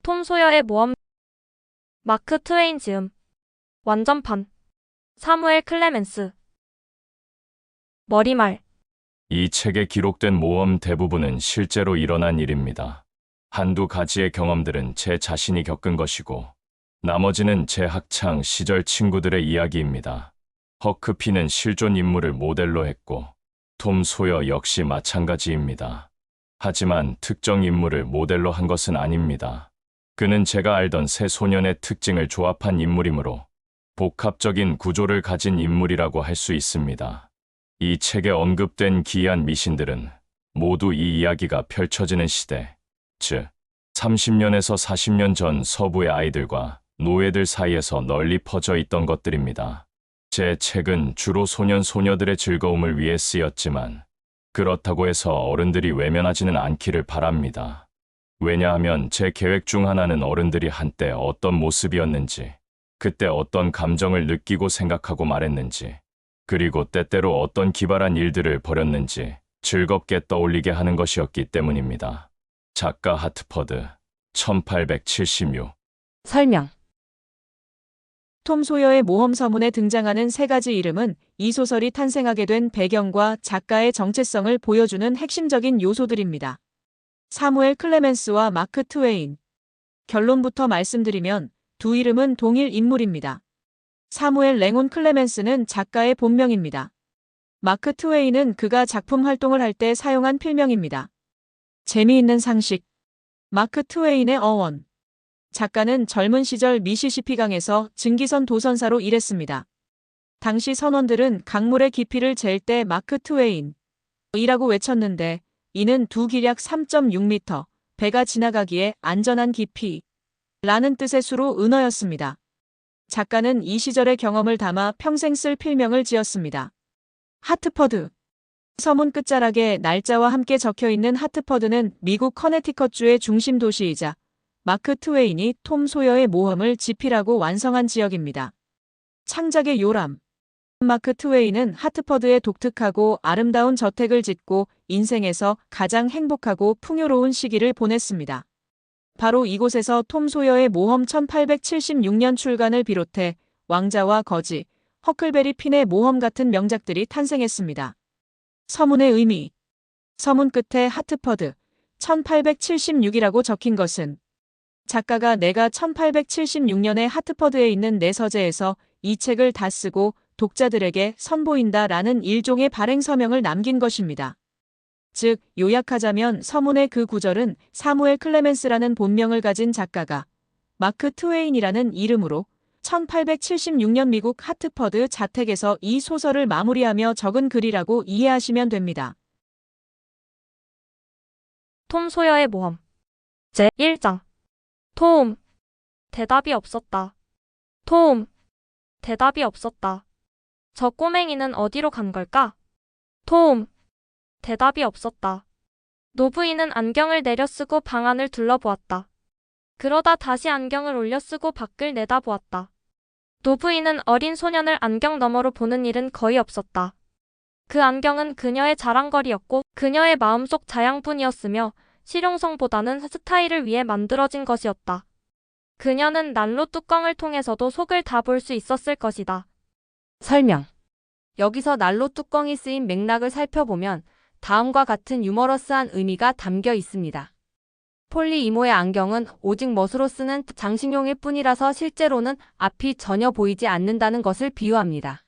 톰 소여의 모험. 마크 트웨인 지음. 완전판. 사무엘 클레멘스. 머리말. 이 책에 기록된 모험 대부분은 실제로 일어난 일입니다. 한두 가지의 경험들은 제 자신이 겪은 것이고, 나머지는 제 학창 시절 친구들의 이야기입니다. 허크피는 실존 인물을 모델로 했고, 톰 소여 역시 마찬가지입니다. 하지만 특정 인물을 모델로 한 것은 아닙니다. 그는 제가 알던 세 소년의 특징을 조합한 인물이므로 복합적인 구조를 가진 인물이라고 할 수 있습니다. 이 책에 언급된 기이한 미신들은 모두 이 이야기가 펼쳐지는 시대, 즉 30년에서 40년 전 서부의 아이들과 노예들 사이에서 널리 퍼져 있던 것들입니다. 제 책은 주로 소년, 소녀들의 즐거움을 위해 쓰였지만 그렇다고 해서 어른들이 외면하지는 않기를 바랍니다. 왜냐하면 제 계획 중 하나는 어른들이 한때 어떤 모습이었는지, 그때 어떤 감정을 느끼고 생각하고 말했는지, 그리고 때때로 어떤 기발한 일들을 벌였는지 즐겁게 떠올리게 하는 것이었기 때문입니다. 작가 하트퍼드, 1876. 설명. 톰 소여의 모험 서문에 등장하는 세 가지 이름은 이 소설이 탄생하게 된 배경과 작가의 정체성을 보여주는 핵심적인 요소들입니다. 사무엘 클레멘스와 마크 트웨인. 결론부터 말씀드리면 두 이름은 동일 인물입니다. 사무엘 랭온 클레멘스는 작가의 본명입니다. 마크 트웨인은 그가 작품 활동을 할 때 사용한 필명입니다. 재미있는 상식. 마크 트웨인의 어원. 작가는 젊은 시절 미시시피강에서 증기선 도선사로 일했습니다. 당시 선원들은 강물의 깊이를 잴 때 마크 트웨인 이라고 외쳤는데 이는 두 기력 3.6m, 배가 지나가기에 안전한 깊이 라는 뜻의 수로 은어였습니다. 작가는 이 시절의 경험을 담아 평생 쓸 필명을 지었습니다. 하트퍼드. 서문 끝자락에 날짜와 함께 적혀있는 하트퍼드는 미국 커네티컷주의 중심 도시이자 마크 트웨인이 톰 소여의 모험을 집필하고 완성한 지역입니다. 창작의 요람. 마크 트웨인은 하트퍼드에 독특하고 아름다운 저택을 짓고 인생에서 가장 행복하고 풍요로운 시기를 보냈습니다. 바로 이곳에서 톰 소여의 모험 1876년 출간을 비롯해 왕자와 거지, 허클베리 핀의 모험 같은 명작들이 탄생했습니다. 서문의 의미. 서문 끝에 하트퍼드 1876이라고 적힌 것은 작가가 내가 1876년에 하트퍼드에 있는 내 서재에서 이 책을 다 쓰고 독자들에게 선보인다라는 일종의 발행 서명을 남긴 것입니다. 즉, 요약하자면 서문의 그 구절은 사무엘 클레멘스라는 본명을 가진 작가가 마크 트웨인이라는 이름으로 1876년 미국 하트퍼드 자택에서 이 소설을 마무리하며 적은 글이라고 이해하시면 됩니다. 톰 소여의 모험. 제1장. 톰. 대답이 없었다. 톰. 대답이 없었다. 저 꼬맹이는 어디로 간 걸까? 톰. 대답이 없었다. 노부인은 안경을 내려쓰고 방 안을 둘러보았다. 그러다 다시 안경을 올려쓰고 밖을 내다보았다. 노부인은 어린 소년을 안경 너머로 보는 일은 거의 없었다. 그 안경은 그녀의 자랑거리였고 그녀의 마음속 자양분이었으며 실용성보다는 스타일을 위해 만들어진 것이었다. 그녀는 난로 뚜껑을 통해서도 속을 다 볼 수 있었을 것이다. 설명. 여기서 난로 뚜껑이 쓰인 맥락을 살펴보면 다음과 같은 유머러스한 의미가 담겨 있습니다. 폴리 이모의 안경은 오직 멋으로 쓰는 장식용일 뿐이라서 실제로는 앞이 전혀 보이지 않는다는 것을 비유합니다.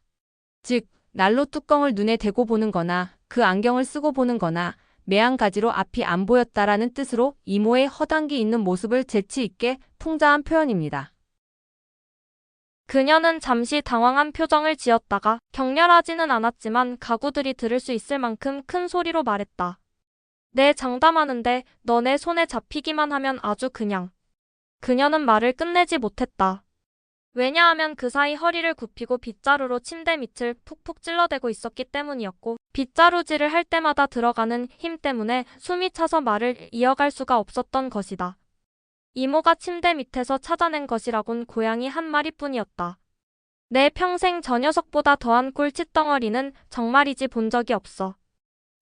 즉, 난로 뚜껑을 눈에 대고 보는 거나 그 안경을 쓰고 보는 거나 매한가지로 앞이 안 보였다라는 뜻으로 이모의 허당기 있는 모습을 재치 있게 풍자한 표현입니다. 그녀는 잠시 당황한 표정을 지었다가 격렬하지는 않았지만 가구들이 들을 수 있을 만큼 큰 소리로 말했다. 내 장담하는데 너네 손에 잡히기만 하면 아주 그냥. 그녀는 말을 끝내지 못했다. 왜냐하면 그 사이 허리를 굽히고 빗자루로 침대 밑을 푹푹 찔러대고 있었기 때문이었고 빗자루질을 할 때마다 들어가는 힘 때문에 숨이 차서 말을 이어갈 수가 없었던 것이다. 이모가 침대 밑에서 찾아낸 것이라곤 고양이 한 마리뿐이었다. 내 평생 저 녀석보다 더한 꿀칫덩어리는 정말이지 본 적이 없어.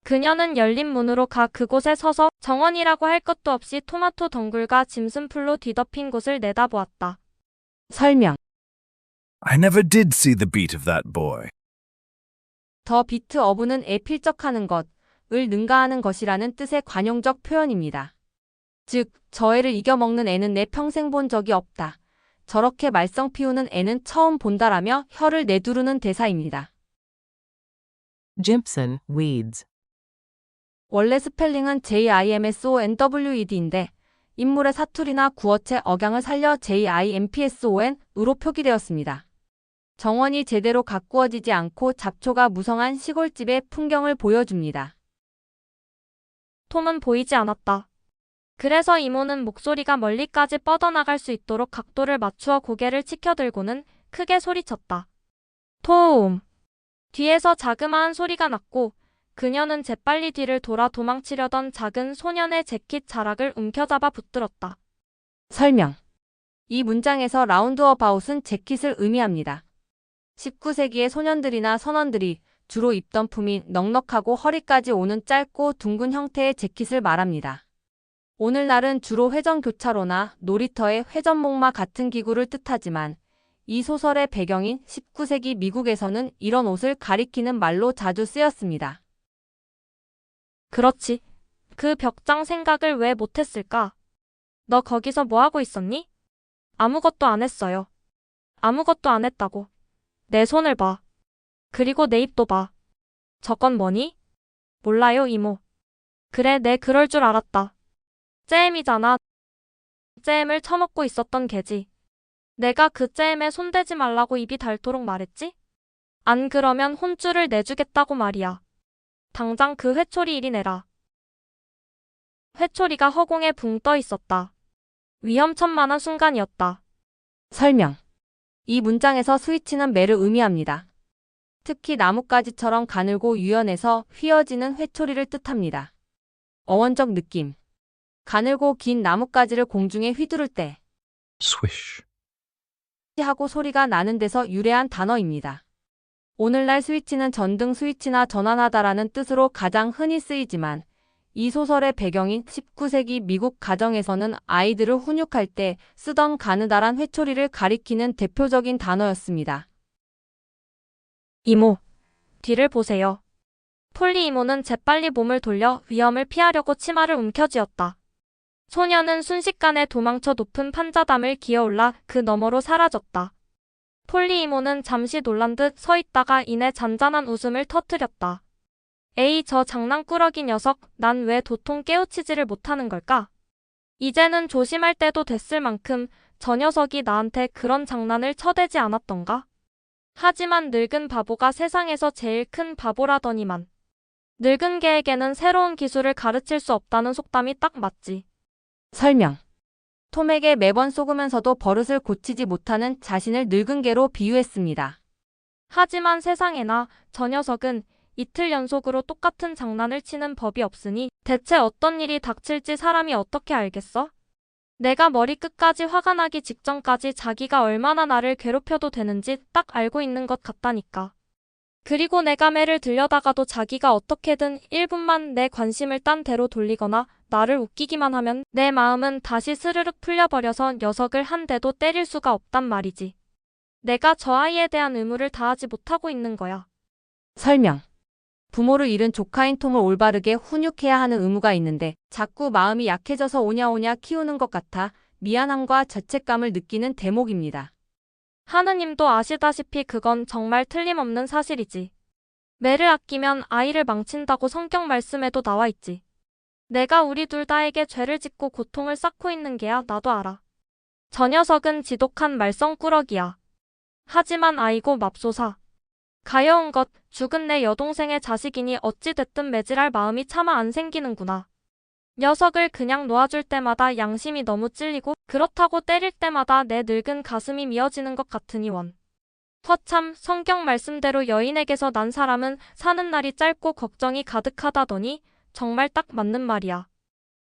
그녀는 열린 문으로 가 그곳에 서서 정원이라고 할 것도 없이 토마토 덩굴과 짐승풀로 뒤덮인 곳을 내다보았다. 설명. I never did see the beat of that boy. 더 비트 어부는 에 필적하는 것, 을 능가하는 것이라는 뜻의 관용적 표현입니다. 즉, 저 애를 이겨먹는 애는 내 평생 본 적이 없다. 저렇게 말썽 피우는 애는 처음 본다라며 혀를 내두르는 대사입니다. Jimson, weeds. 원래 스펠링은 JIMSONWED인데 인물의 사투리나 구어체 억양을 살려 JIMPSON으로 표기되었습니다. 정원이 제대로 가꾸어지지 않고 잡초가 무성한 시골집의 풍경을 보여줍니다. 톰은 보이지 않았다. 그래서 이모는 목소리가 멀리까지 뻗어나갈 수 있도록 각도를 맞추어 고개를 치켜들고는 크게 소리쳤다. 톰! 뒤에서 자그마한 소리가 났고 그녀는 재빨리 뒤를 돌아 도망치려던 작은 소년의 재킷 자락을 움켜잡아 붙들었다. 설명. 이 문장에서 라운드어바웃은 재킷을 의미합니다. 19세기의 소년들이나 선원들이 주로 입던 품이 넉넉하고 허리까지 오는 짧고 둥근 형태의 재킷을 말합니다. 오늘날은 주로 회전교차로나 놀이터의 회전목마 같은 기구를 뜻하지만 이 소설의 배경인 19세기 미국에서는 이런 옷을 가리키는 말로 자주 쓰였습니다. 그렇지. 그 벽장 생각을 왜 못했을까? 너 거기서 뭐 하고 있었니? 아무것도 안 했어요. 아무것도 안 했다고. 내 손을 봐. 그리고 내 입도 봐. 저건 뭐니? 몰라요, 이모. 그래, 내 그럴 줄 알았다. 잼이잖아. 잼을 처먹고 있었던 개지. 내가 그 잼에 손대지 말라고 입이 닳도록 말했지? 안 그러면 혼쭐을 내주겠다고 말이야. 당장 그 회초리 이리 내라. 회초리가 허공에 붕 떠 있었다. 위험천만한 순간이었다. 설명. 이 문장에서 스위치는 매를 의미합니다. 특히 나뭇가지처럼 가늘고 유연해서 휘어지는 회초리를 뜻합니다. 어원적 느낌. 가늘고 긴 나뭇가지를 공중에 휘두를 때 Swish. 하고 소리가 나는 데서 유래한 단어입니다. 오늘날 스위치는 전등 스위치나 전환하다라는 뜻으로 가장 흔히 쓰이지만 이 소설의 배경인 19세기 미국 가정에서는 아이들을 훈육할 때 쓰던 가느다란 회초리를 가리키는 대표적인 단어였습니다. 이모, 뒤를 보세요. 폴리 이모는 재빨리 몸을 돌려 위험을 피하려고 치마를 움켜쥐었다. 소녀는 순식간에 도망쳐 높은 판자담을 기어올라 그 너머로 사라졌다. 폴리 이모는 잠시 놀란 듯 서 있다가 이내 잔잔한 웃음을 터뜨렸다. 에이, 저 장난꾸러기 녀석, 난 왜 도통 깨우치지를 못하는 걸까? 이제는 조심할 때도 됐을 만큼 저 녀석이 나한테 그런 장난을 쳐대지 않았던가? 하지만 늙은 바보가 세상에서 제일 큰 바보라더니만. 늙은 개에게는 새로운 기술을 가르칠 수 없다는 속담이 딱 맞지. 설명. 톰에게 매번 속으면서도 버릇을 고치지 못하는 자신을 늙은 개로 비유했습니다. 하지만 세상에나 저 녀석은 이틀 연속으로 똑같은 장난을 치는 법이 없으니 대체 어떤 일이 닥칠지 사람이 어떻게 알겠어? 내가 머리끝까지 화가 나기 직전까지 자기가 얼마나 나를 괴롭혀도 되는지 딱 알고 있는 것 같다니까. 그리고 내가 매를 들여다가도 자기가 어떻게든 1분만 내 관심을 딴 데로 돌리거나 나를 웃기기만 하면 내 마음은 다시 스르륵 풀려버려서 녀석을 한 대도 때릴 수가 없단 말이지. 내가 저 아이에 대한 의무를 다하지 못하고 있는 거야. 설명. 부모를 잃은 조카인 톰을 올바르게 훈육해야 하는 의무가 있는데 자꾸 마음이 약해져서 오냐오냐 키우는 것 같아 미안함과 죄책감을 느끼는 대목입니다. 하느님도 아시다시피 그건 정말 틀림없는 사실이지. 매를 아끼면 아이를 망친다고 성경 말씀에도 나와 있지. 내가 우리 둘 다에게 죄를 짓고 고통을 쌓고 있는 게야 나도 알아. 저 녀석은 지독한 말썽꾸러기야. 하지만 아이고 맙소사. 가여운 것, 죽은 내 여동생의 자식이니 어찌됐든 매질할 마음이 차마 안 생기는구나. 녀석을 그냥 놓아줄 때마다 양심이 너무 찔리고 그렇다고 때릴 때마다 내 늙은 가슴이 미어지는 것 같으니 원. 허참 성경 말씀대로 여인에게서 난 사람은 사는 날이 짧고 걱정이 가득하다더니 정말 딱 맞는 말이야.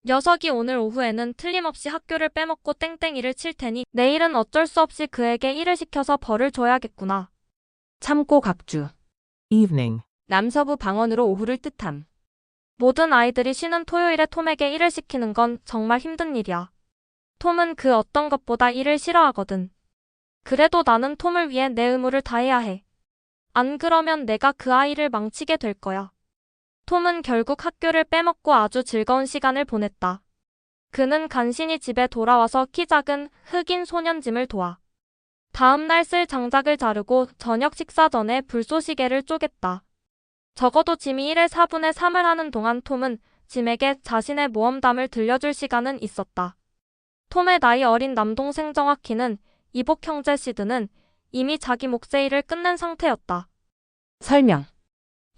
녀석이 오늘 오후에는 틀림없이 학교를 빼먹고 땡땡이를 칠 테니 내일은 어쩔 수 없이 그에게 일을 시켜서 벌을 줘야겠구나. 참고 각주. Evening. 남서부 방언으로 오후를 뜻함. 모든 아이들이 쉬는 토요일에 톰에게 일을 시키는 건 정말 힘든 일이야. 톰은 그 어떤 것보다 일을 싫어하거든. 그래도 나는 톰을 위해 내 의무를 다해야 해. 안 그러면 내가 그 아이를 망치게 될 거야. 톰은 결국 학교를 빼먹고 아주 즐거운 시간을 보냈다. 그는 간신히 집에 돌아와서 키 작은 흑인 소년 짐을 도와. 다음 날 쓸 장작을 자르고 저녁 식사 전에 불쏘시개를 쪼갰다. 적어도 짐이 1의 4분의 3을 하는 동안 톰은 짐에게 자신의 모험담을 들려줄 시간은 있었다. 톰의 나이 어린 남동생 정확히는 이복 형제 시드는 이미 자기 몫의 일을 끝낸 상태였다. 설명.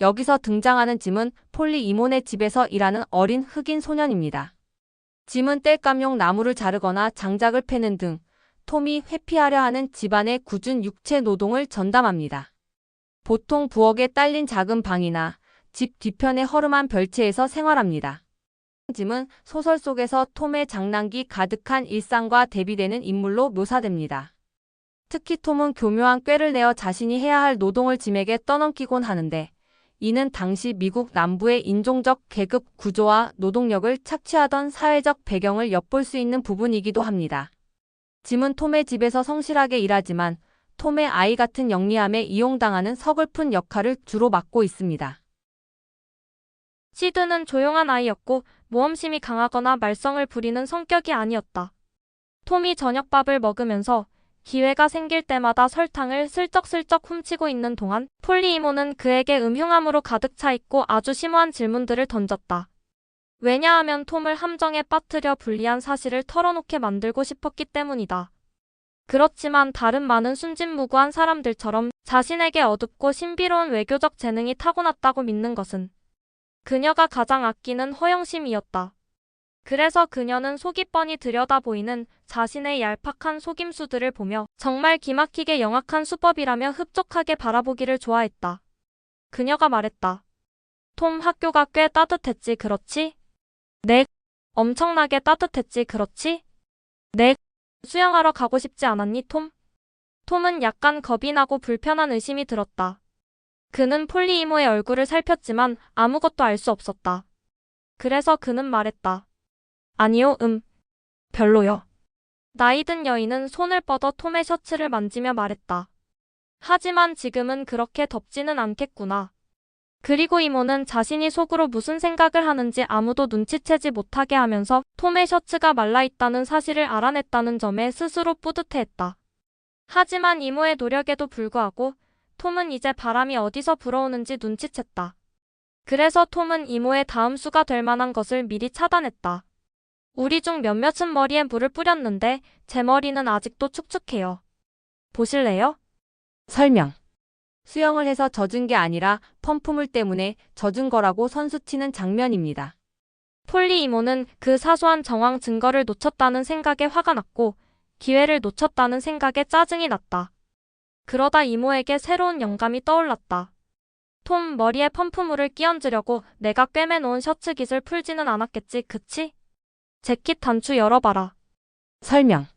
여기서 등장하는 짐은 폴리 이모네 집에서 일하는 어린 흑인 소년입니다. 짐은 땔감용 나무를 자르거나 장작을 패는 등 톰이 회피하려 하는 집안의 굳은 육체 노동을 전담합니다. 보통 부엌에 딸린 작은 방이나 집 뒤편의 허름한 별채에서 생활합니다. 짐은 소설 속에서 톰의 장난기 가득한 일상과 대비되는 인물로 묘사됩니다. 특히 톰은 교묘한 꾀를 내어 자신이 해야 할 노동을 짐에게 떠넘기곤 하는데 이는 당시 미국 남부의 인종적 계급 구조와 노동력을 착취하던 사회적 배경을 엿볼 수 있는 부분이기도 합니다. 짐은 톰의 집에서 성실하게 일하지만 톰의 아이 같은 영리함에 이용당하는 서글픈 역할을 주로 맡고 있습니다. 시드는 조용한 아이였고 모험심이 강하거나 말썽을 부리는 성격이 아니었다. 톰이 저녁밥을 먹으면서 기회가 생길 때마다 설탕을 슬쩍슬쩍 훔치고 있는 동안 폴리 이모는 그에게 음흉함으로 가득 차 있고 아주 심오한 질문들을 던졌다. 왜냐하면 톰을 함정에 빠뜨려 불리한 사실을 털어놓게 만들고 싶었기 때문이다. 그렇지만 다른 많은 순진무구한 사람들처럼 자신에게 어둡고 신비로운 외교적 재능이 타고났다고 믿는 것은 그녀가 가장 아끼는 허영심이었다. 그래서 그녀는 속이 뻔히 들여다보이는 자신의 얄팍한 속임수들을 보며 정말 기막히게 영악한 수법이라며 흡족하게 바라보기를 좋아했다. 그녀가 말했다. 톰, 학교가 꽤 따뜻했지, 그렇지? 네. 엄청나게 따뜻했지, 그렇지? 네. 수영하러 가고 싶지 않았니, 톰? 톰은 약간 겁이 나고 불편한 의심이 들었다. 그는 폴리 이모의 얼굴을 살폈지만 아무것도 알 수 없었다. 그래서 그는 말했다. 아니요, 별로요. 나이든 여인은 손을 뻗어 톰의 셔츠를 만지며 말했다. 하지만 지금은 그렇게 덥지는 않겠구나. 그리고 이모는 자신이 속으로 무슨 생각을 하는지 아무도 눈치채지 못하게 하면서 톰의 셔츠가 말라있다는 사실을 알아냈다는 점에 스스로 뿌듯해했다. 하지만 이모의 노력에도 불구하고 톰은 이제 바람이 어디서 불어오는지 눈치챘다. 그래서 톰은 이모의 다음 수가 될 만한 것을 미리 차단했다. 우리 중 몇몇은 머리에 물을 뿌렸는데 제 머리는 아직도 축축해요. 보실래요? 설명. 수영을 해서 젖은 게 아니라 펌프물 때문에 젖은 거라고 선수치는 장면입니다. 폴리 이모는 그 사소한 정황 증거를 놓쳤다는 생각에 화가 났고 기회를 놓쳤다는 생각에 짜증이 났다. 그러다 이모에게 새로운 영감이 떠올랐다. 톰, 머리에 펌프물을 끼얹으려고 내가 꿰매놓은 셔츠 깃을 풀지는 않았겠지, 그치? 재킷 단추 열어봐라. 설명.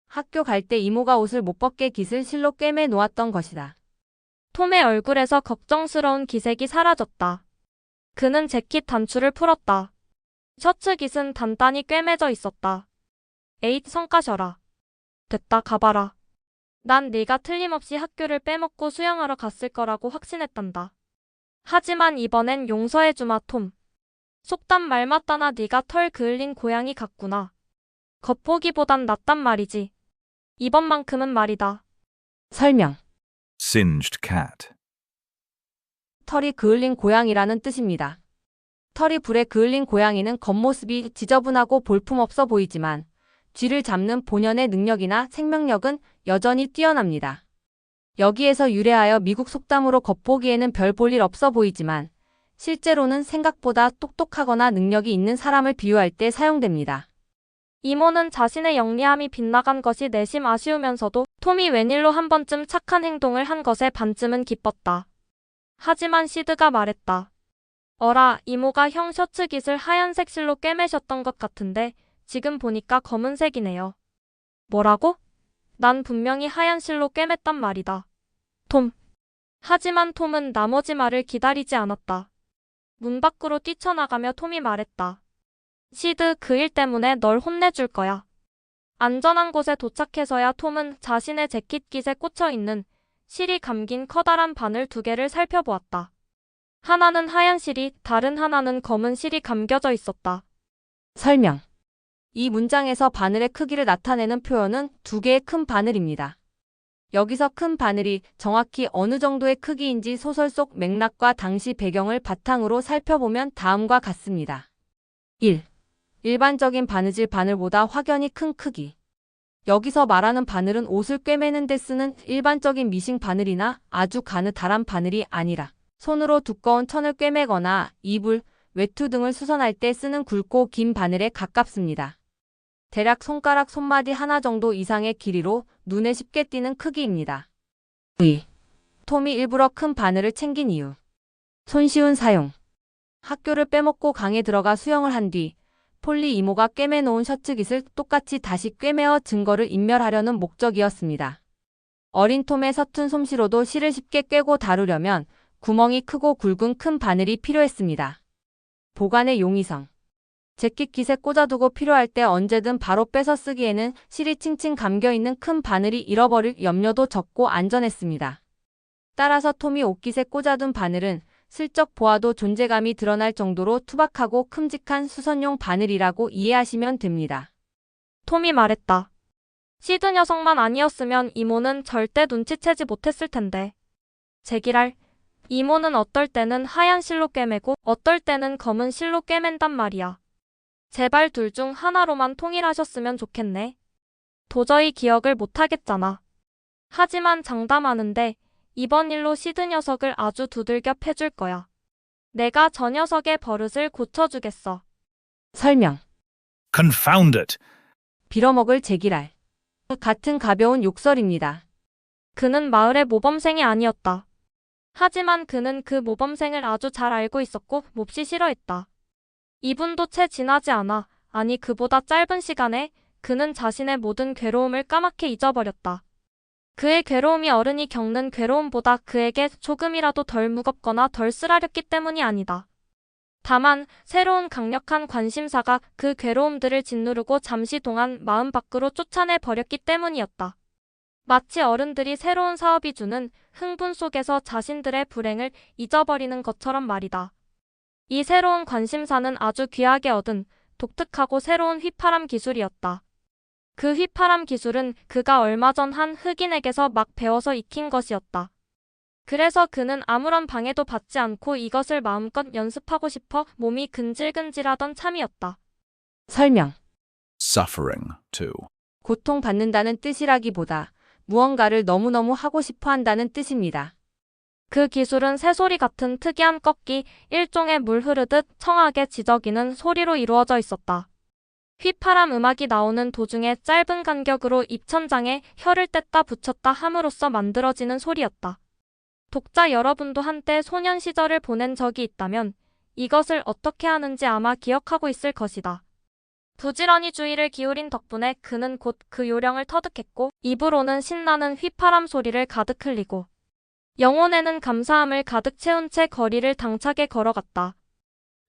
학교 갈 때 이모가 옷을 못 벗게 깃을 실로 꿰매 놓았던 것이다. 톰의 얼굴에서 걱정스러운 기색이 사라졌다. 그는 재킷 단추를 풀었다. 셔츠 깃은 단단히 꿰매져 있었다. 에잇, 성가셔라. 됐다, 가봐라. 난 네가 틀림없이 학교를 빼먹고 수영하러 갔을 거라고 확신했단다. 하지만 이번엔 용서해주마, 톰. 속단 말 맞다나 네가 털 그을린 고양이 같구나. 겉보기보단 낫단 말이지. 이번만큼은 말이다. 설명. Singed cat. 털이 그을린 고양이라는 뜻입니다. 털이 불에 그을린 고양이는 겉모습이 지저분하고 볼품없어 보이지만 쥐를 잡는 본연의 능력이나 생명력은 여전히 뛰어납니다. 여기에서 유래하여 미국 속담으로 겉보기에는 별 볼 일 없어 보이지만 실제로는 생각보다 똑똑하거나 능력이 있는 사람을 비유할 때 사용됩니다. 이모는 자신의 영리함이 빗나간 것이 내심 아쉬우면서도 톰이 웬일로 한 번쯤 착한 행동을 한 것에 반쯤은 기뻤다. 하지만 시드가 말했다. 어라, 이모가 형 셔츠 깃을 하얀색 실로 꿰매셨던 것 같은데 지금 보니까 검은색이네요. 뭐라고? 난 분명히 하얀 실로 꿰맸단 말이다. 톰. 하지만 톰은 나머지 말을 기다리지 않았다. 문 밖으로 뛰쳐나가며 톰이 말했다. 시드, 그 일 때문에 널 혼내줄 거야. 안전한 곳에 도착해서야 톰은 자신의 재킷깃에 꽂혀 있는 실이 감긴 커다란 바늘 2개를 살펴보았다. 하나는 하얀 실이, 다른 하나는 검은 실이 감겨져 있었다. 설명. 이 문장에서 바늘의 크기를 나타내는 표현은 2개의 큰 바늘입니다. 여기서 큰 바늘이 정확히 어느 정도의 크기인지 소설 속 맥락과 당시 배경을 바탕으로 살펴보면 다음과 같습니다. 1. 일반적인 바느질 바늘보다 확연히 큰 크기. 여기서 말하는 바늘은 옷을 꿰매는 데 쓰는 일반적인 미싱 바늘이나 아주 가느다란 바늘이 아니라 손으로 두꺼운 천을 꿰매거나 이불, 외투 등을 수선할 때 쓰는 굵고 긴 바늘에 가깝습니다. 대략 손가락 손마디 하나 정도 이상의 길이로 눈에 쉽게 띄는 크기입니다. 2. 톰이 일부러 큰 바늘을 챙긴 이유. 손쉬운 사용. 학교를 빼먹고 강에 들어가 수영을 한 뒤 폴리 이모가 꿰매놓은 셔츠깃을 똑같이 다시 꿰매어 증거를 인멸하려는 목적이었습니다. 어린 톰의 서툰 솜씨로도 실을 쉽게 꿰고 다루려면 구멍이 크고 굵은 큰 바늘이 필요했습니다. 보관의 용이성. 재킷깃에 꽂아두고 필요할 때 언제든 바로 빼서 쓰기에는 실이 칭칭 감겨있는 큰 바늘이 잃어버릴 염려도 적고 안전했습니다. 따라서 톰이 옷깃에 꽂아둔 바늘은 슬쩍 보아도 존재감이 드러날 정도로 투박하고 큼직한 수선용 바늘이라고 이해하시면 됩니다. 톰이 말했다. 시드 녀석만 아니었으면 이모는 절대 눈치채지 못했을 텐데. 제기랄, 이모는 어떨 때는 하얀 실로 꿰매고 어떨 때는 검은 실로 꿰맨단 말이야. 제발 둘 중 하나로만 통일하셨으면 좋겠네. 도저히 기억을 못하겠잖아. 하지만 장담하는데 이번 일로 시드 녀석을 아주 두들겨 패줄 거야. 내가 저 녀석의 버릇을 고쳐주겠어. 설명. Confound it! 빌어먹을 제기랄. 같은 가벼운 욕설입니다. 그는 마을의 모범생이 아니었다. 하지만 그는 그 모범생을 아주 잘 알고 있었고 몹시 싫어했다. 2분도 채 지나지 않아, 아니 그보다 짧은 시간에 그는 자신의 모든 괴로움을 까맣게 잊어버렸다. 그의 괴로움이 어른이 겪는 괴로움보다 그에게 조금이라도 덜 무겁거나 덜 쓰라렸기 때문이 아니다. 다만 새로운 강력한 관심사가 그 괴로움들을 짓누르고 잠시 동안 마음 밖으로 쫓아내 버렸기 때문이었다. 마치 어른들이 새로운 사업이 주는 흥분 속에서 자신들의 불행을 잊어버리는 것처럼 말이다. 이 새로운 관심사는 아주 귀하게 얻은 독특하고 새로운 휘파람 기술이었다. 그 휘파람 기술은 그가 얼마 전 한 흑인에게서 막 배워서 익힌 것이었다. 그래서 그는 아무런 방해도 받지 않고 이것을 마음껏 연습하고 싶어 몸이 근질근질하던 참이었다. 설명. Suffering, too. 고통받는다는 뜻이라기보다 무언가를 너무너무 하고 싶어 한다는 뜻입니다. 그 기술은 새소리 같은 특이한 꺾기, 일종의 물 흐르듯 청하게 지저귀는 소리로 이루어져 있었다. 휘파람 음악이 나오는 도중에 짧은 간격으로 입천장에 혀를 뗐다 붙였다 함으로써 만들어지는 소리였다. 독자 여러분도 한때 소년 시절을 보낸 적이 있다면 이것을 어떻게 하는지 아마 기억하고 있을 것이다. 부지런히 주의를 기울인 덕분에 그는 곧 그 요령을 터득했고 입으로는 신나는 휘파람 소리를 가득 흘리고 영혼에는 감사함을 가득 채운 채 거리를 당차게 걸어갔다.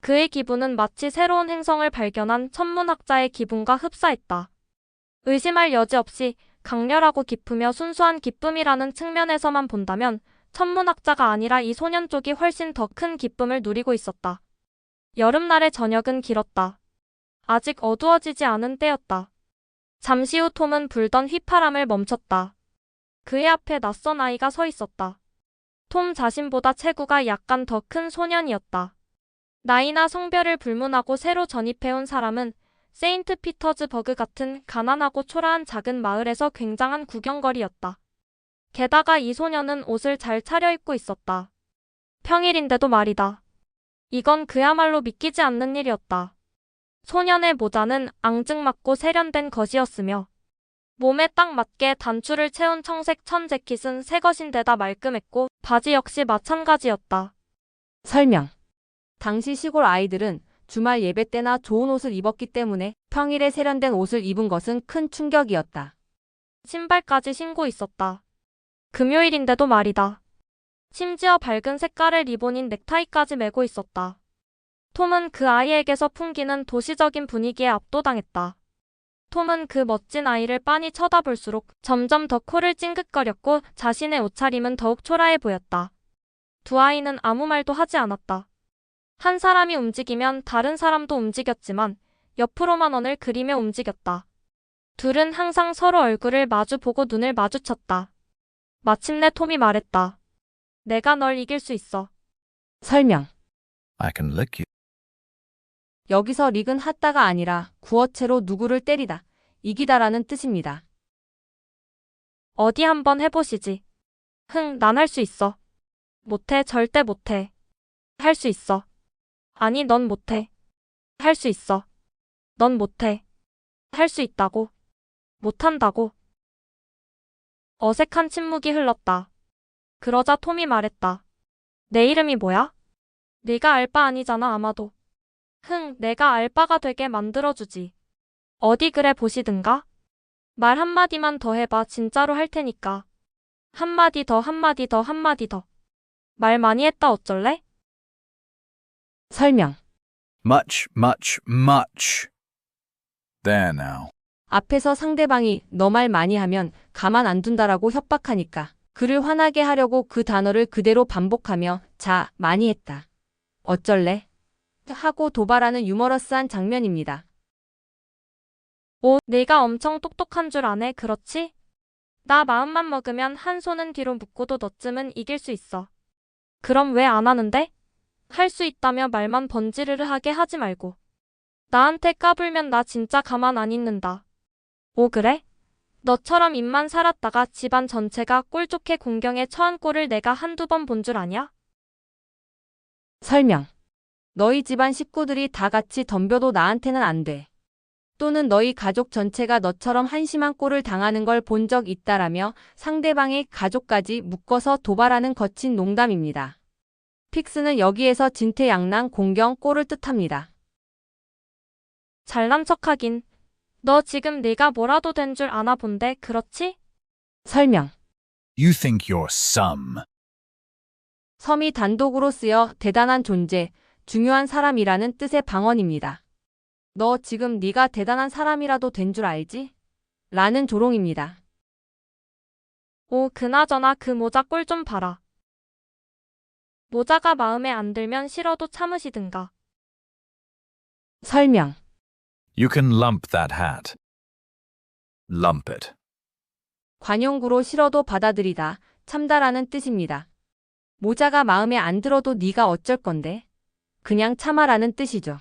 그의 기분은 마치 새로운 행성을 발견한 천문학자의 기분과 흡사했다. 의심할 여지 없이 강렬하고 깊으며 순수한 기쁨이라는 측면에서만 본다면 천문학자가 아니라 이 소년 쪽이 훨씬 더 큰 기쁨을 누리고 있었다. 여름날의 저녁은 길었다. 아직 어두워지지 않은 때였다. 잠시 후 톰은 불던 휘파람을 멈췄다. 그의 앞에 낯선 아이가 서 있었다. 톰 자신보다 체구가 약간 더 큰 소년이었다. 나이나 성별을 불문하고 새로 전입해온 사람은 세인트 피터즈버그 같은 가난하고 초라한 작은 마을에서 굉장한 구경거리였다. 게다가 이 소년은 옷을 잘 차려입고 있었다. 평일인데도 말이다. 이건 그야말로 믿기지 않는 일이었다. 소년의 모자는 앙증맞고 세련된 것이었으며 몸에 딱 맞게 단추를 채운 청색 천 재킷은 새 것인데다 말끔했고 바지 역시 마찬가지였다. 설명. 당시 시골 아이들은 주말 예배 때나 좋은 옷을 입었기 때문에 평일에 세련된 옷을 입은 것은 큰 충격이었다. 신발까지 신고 있었다. 금요일인데도 말이다. 심지어 밝은 색깔의 리본인 넥타이까지 매고 있었다. 톰은 그 아이에게서 풍기는 도시적인 분위기에 압도당했다. 톰은 그 멋진 아이를 빤히 쳐다볼수록 점점 더 코를 찡긋거렸고 자신의 옷차림은 더욱 초라해 보였다. 두 아이는 아무 말도 하지 않았다. 한 사람이 움직이면 다른 사람도 움직였지만 옆으로만 언을 그리며 움직였다. 둘은 항상 서로 얼굴을 마주보고 눈을 마주쳤다. 마침내 톰이 말했다. 내가 널 이길 수 있어. 설명. I can lick you. 여기서 릭은 핫다가 아니라 구어체로 누구를 때리다, 이기다라는 뜻입니다. 어디 한번 해보시지. 난 할 수 있어. 못해, 절대 못해. 할 수 있어. 아니, 넌 못해. 할 수 있어. 넌 못해. 할 수 있다고. 못한다고. 어색한 침묵이 흘렀다. 그러자 톰이 말했다. 내 이름이 뭐야? 네가 알바 아니잖아, 아마도. 내가 알바가 되게 만들어주지. 어디 그래 보시든가? 말 한마디만 더 해봐, 진짜로 할 테니까. 한마디 더, 한마디 더, 한마디 더. 말 많이 했다 어쩔래? 설명. Much, much, much. There now. 앞에서 상대방이 너 말 많이 하면 가만 안 둔다라고 협박하니까 그를 화나게 하려고 그 단어를 그대로 반복하며 자, 많이 했다. 어쩔래? 하고 도발하는 유머러스한 장면입니다. 오, 네가 엄청 똑똑한 줄 아네, 그렇지? 나 마음만 먹으면 한 손은 뒤로 묶고도 너쯤은 이길 수 있어. 그럼 왜 안 하는데? 할 수 있다며 말만 번지르르 하게 하지 말고. 나한테 까불면 나 진짜 가만 안 있는다. 오, 그래? 너처럼 입만 살았다가 집안 전체가 꼴 좋게 공경에 처한 꼴을 내가 한두 번 본 줄 아냐? 설명. 너희 집안 식구들이 다 같이 덤벼도 나한테는 안 돼. 또는 너희 가족 전체가 너처럼 한심한 꼴을 당하는 걸 본 적 있다라며 상대방의 가족까지 묶어서 도발하는 거친 농담입니다. 픽스는 여기에서 진퇴양난 공경 꼴을 뜻합니다. 잘난 척하긴. 너 지금 네가 뭐라도 된 줄 아나 본데, 그렇지? 설명. You think you're some. 섬이 단독으로 쓰여 대단한 존재, 중요한 사람이라는 뜻의 방언입니다. 너 지금 네가 대단한 사람이라도 된 줄 알지? 라는 조롱입니다. 오, 그나저나 그 모자 꼴 좀 봐라. 모자가 마음에 안 들면 싫어도 참으시든가. 설명. You can lump that hat. Lump it. 관용구로 싫어도 받아들이다, 참다라는 뜻입니다. 모자가 마음에 안 들어도 네가 어쩔 건데? 그냥 참아라는 뜻이죠.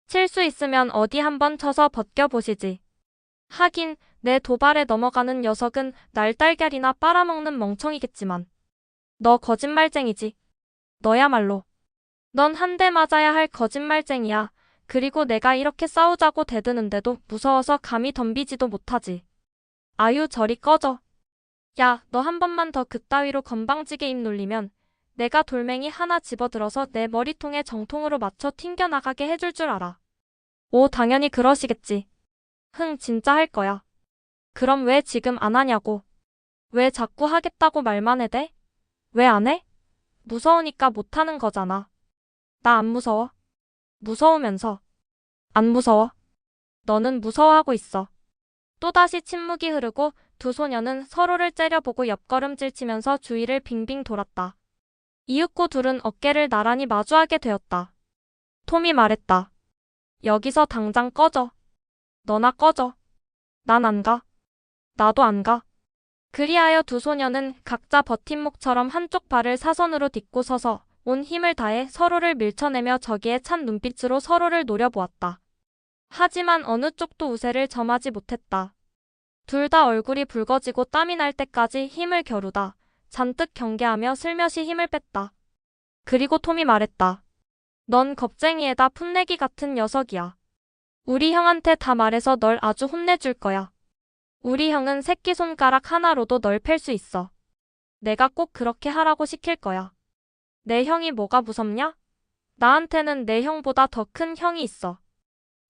칠 수 있으면 어디 한번 쳐서 벗겨보시지. 하긴 내 도발에 넘어가는 녀석은 날달걀이나 빨아먹는 멍청이겠지만 너 거짓말쟁이지. 너야말로. 넌 한 대 맞아야 할 거짓말쟁이야. 그리고 내가 이렇게 싸우자고 대드는데도 무서워서 감히 덤비지도 못하지. 아유, 저리 꺼져. 야, 너 한 번만 더 그따위로 건방지게 입 놀리면 내가 돌멩이 하나 집어들어서 내 머리통에 정통으로 맞춰 튕겨나가게 해줄 줄 알아. 오, 당연히 그러시겠지. 진짜 할 거야. 그럼 왜 지금 안 하냐고. 왜 자꾸 하겠다고 말만 해대? 왜 안 해? 무서우니까 못 하는 거잖아. 나 안 무서워. 무서우면서. 안 무서워. 너는 무서워하고 있어. 또다시 침묵이 흐르고 두 소녀는 서로를 째려보고 옆걸음질 치면서 주위를 빙빙 돌았다. 이윽고 둘은 어깨를 나란히 마주하게 되었다. 톰이 말했다. 여기서 당장 꺼져. 너나 꺼져. 난 안 가. 나도 안 가. 그리하여 두 소녀는 각자 버팀목처럼 한쪽 발을 사선으로 딛고 서서 온 힘을 다해 서로를 밀쳐내며 저기에 찬 눈빛으로 서로를 노려보았다. 하지만 어느 쪽도 우세를 점하지 못했다. 둘 다 얼굴이 붉어지고 땀이 날 때까지 힘을 겨루다 잔뜩 경계하며 슬며시 힘을 뺐다. 그리고 톰이 말했다. 넌 겁쟁이에다 풋내기 같은 녀석이야. 우리 형한테 다 말해서 널 아주 혼내줄 거야. 우리 형은 새끼손가락 하나로도 널 팰 수 있어. 내가 꼭 그렇게 하라고 시킬 거야. 내 형이 뭐가 무섭냐? 나한테는 내 형보다 더 큰 형이 있어.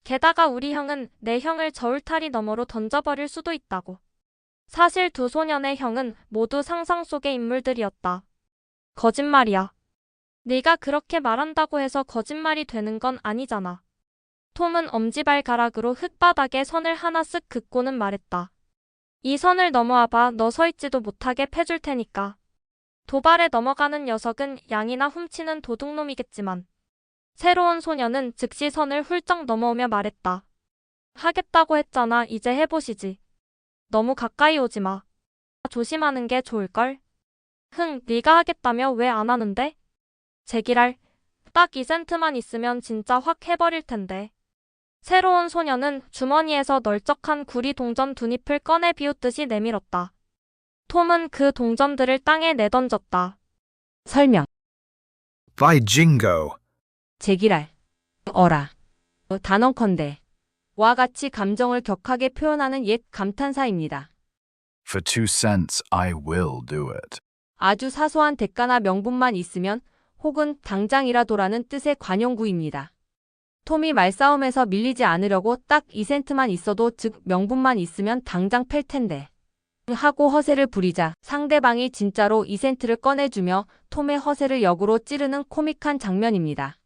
게다가 우리 형은 내 형을 저 울타리 너머로 던져버릴 수도 있다고. 사실 두 소년의 형은 모두 상상 속의 인물들이었다. 거짓말이야. 네가 그렇게 말한다고 해서 거짓말이 되는 건 아니잖아. 톰은 엄지발가락으로 흙바닥에 선을 하나 쓱 긋고는 말했다. 이 선을 넘어와봐. 너 서있지도 못하게 패줄 테니까. 도발에 넘어가는 녀석은 양이나 훔치는 도둑놈이겠지만 새로운 소녀는 즉시 선을 훌쩍 넘어오며 말했다. 하겠다고 했잖아. 이제 해보시지. 너무 가까이 오지 마. 조심하는 게 좋을걸? 네가 하겠다며 왜 안 하는데? 제기랄. 딱 2센트만 있으면 진짜 확 해버릴 텐데. 새로운 소녀는 주머니에서 널쩍한 구리 동전 2잎을 꺼내 비웃듯이 내밀었다. 톰은 그 동전들을 땅에 내던졌다. 설명. By jingo. 제기랄. 어라. 단언컨대. 와 같이 감정을 격하게 표현하는 옛 감탄사입니다. For 2 cents, I will do it. 아주 사소한 대가나 명분만 있으면 혹은 당장이라도라는 뜻의 관용구입니다. 톰이 말싸움에서 밀리지 않으려고 딱 2센트만 있어도 즉 명분만 있으면 당장 팰 텐데. 하고 허세를 부리자 상대방이 진짜로 2센트를 꺼내주며 톰의 허세를 역으로 찌르는 코믹한 장면입니다.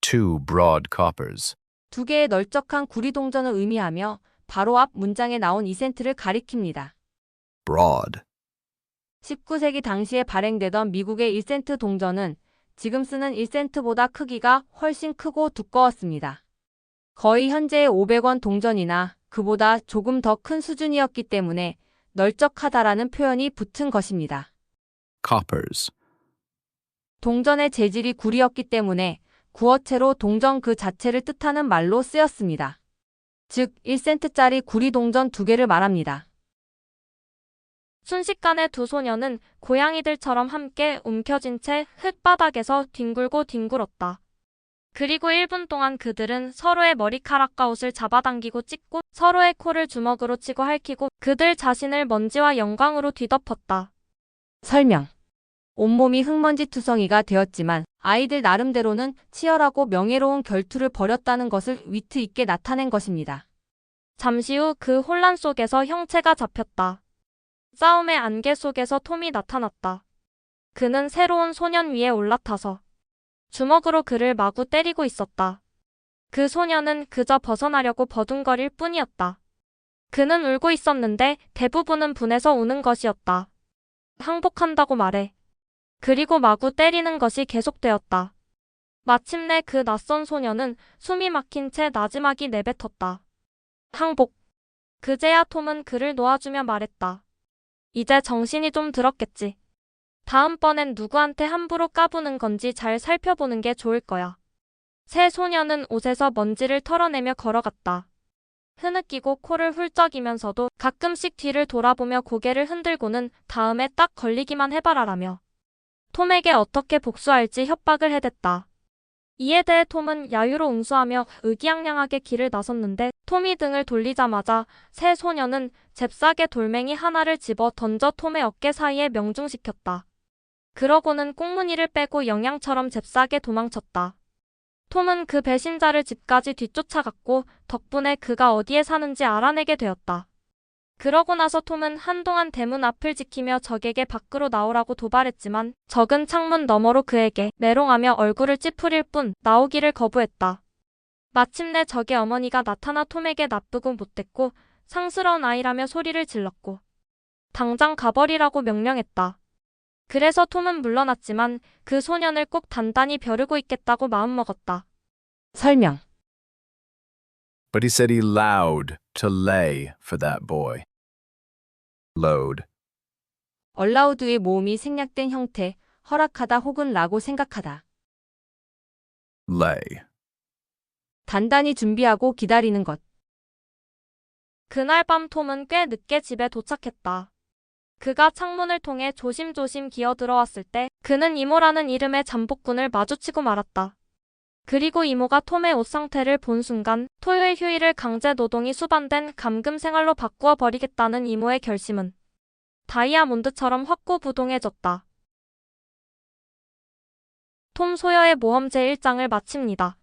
2 broad coppers. 2개의 널쩍한 구리 동전을 의미하며 바로 앞 문장에 나온 2센트를 가리킵니다. Broad. 19세기 당시에 발행되던 미국의 1센트 동전은 지금 쓰는 1센트보다 크기가 훨씬 크고 두꺼웠습니다. 거의 현재의 500원 동전이나 그보다 조금 더 큰 수준이었기 때문에 널쩍하다라는 표현이 붙은 것입니다. Coppers. 동전의 재질이 구리였기 때문에 구어체로 동전 그 자체를 뜻하는 말로 쓰였습니다. 즉 1센트짜리 구리 동전 2개를 말합니다. 순식간에 두 소녀는 고양이들처럼 함께 움켜쥔 채 흙바닥에서 뒹굴고 뒹굴었다. 그리고 1분 동안 그들은 서로의 머리카락과 옷을 잡아당기고 찢고 서로의 코를 주먹으로 치고 핥히고 그들 자신을 먼지와 영광으로 뒤덮었다. 설명. 온몸이 흙먼지 투성이가 되었지만 아이들 나름대로는 치열하고 명예로운 결투를 벌였다는 것을 위트 있게 나타낸 것입니다. 잠시 후 그 혼란 속에서 형체가 잡혔다. 싸움의 안개 속에서 톰이 나타났다. 그는 새로운 소년 위에 올라타서 주먹으로 그를 마구 때리고 있었다. 그 소녀는 그저 벗어나려고 버둥거릴 뿐이었다. 그는 울고 있었는데 대부분은 분해서 우는 것이었다. 항복한다고 말해. 그리고 마구 때리는 것이 계속되었다. 마침내 그 낯선 소녀는 숨이 막힌 채 나지막이 내뱉었다. 항복. 그제야 톰은 그를 놓아주며 말했다. 이제 정신이 좀 들었겠지. 다음번엔 누구한테 함부로 까부는 건지 잘 살펴보는 게 좋을 거야. 새 소녀는 옷에서 먼지를 털어내며 걸어갔다. 흐느끼고 코를 훌쩍이면서도 가끔씩 뒤를 돌아보며 고개를 흔들고는 다음에 딱 걸리기만 해봐라라며 톰에게 어떻게 복수할지 협박을 해댔다. 이에 대해 톰은 야유로 응수하며 의기양양하게 길을 나섰는데 톰이 등을 돌리자마자 새 소녀는 잽싸게 돌멩이 하나를 집어 던져 톰의 어깨 사이에 명중시켰다. 그러고는 꽁무니를 빼고 영양처럼 잽싸게 도망쳤다. 톰은 그 배신자를 집까지 뒤쫓아갔고 덕분에 그가 어디에 사는지 알아내게 되었다. 그러고 나서 톰은 한동안 대문 앞을 지키며 적에게 밖으로 나오라고 도발했지만 적은 창문 너머로 그에게 메롱하며 얼굴을 찌푸릴 뿐 나오기를 거부했다. 마침내 적의 어머니가 나타나 톰에게 나쁘고 못됐고 상스러운 아이라며 소리를 질렀고 당장 가버리라고 명령했다. 그래서 톰은 물러났지만 그 소년을 꼭 단단히 벼르고 있겠다고 마음먹었다. 설명. But he said he allowed to lay for that boy. Load. 얼라우드의 모음이 생략된 형태, 허락하다 혹은 라고 생각하다. Lay. 단단히 준비하고 기다리는 것. 그날 밤 톰은 꽤 늦게 집에 도착했다. 그가 창문을 통해 조심조심 기어들어왔을 때 그는 이모라는 이름의 잠복꾼을 마주치고 말았다. 그리고 이모가 톰의 옷 상태를 본 순간 토요일 휴일을 강제 노동이 수반된 감금 생활로 바꾸어 버리겠다는 이모의 결심은 다이아몬드처럼 확고부동해졌다. 톰 소여의 모험 제1장을 마칩니다.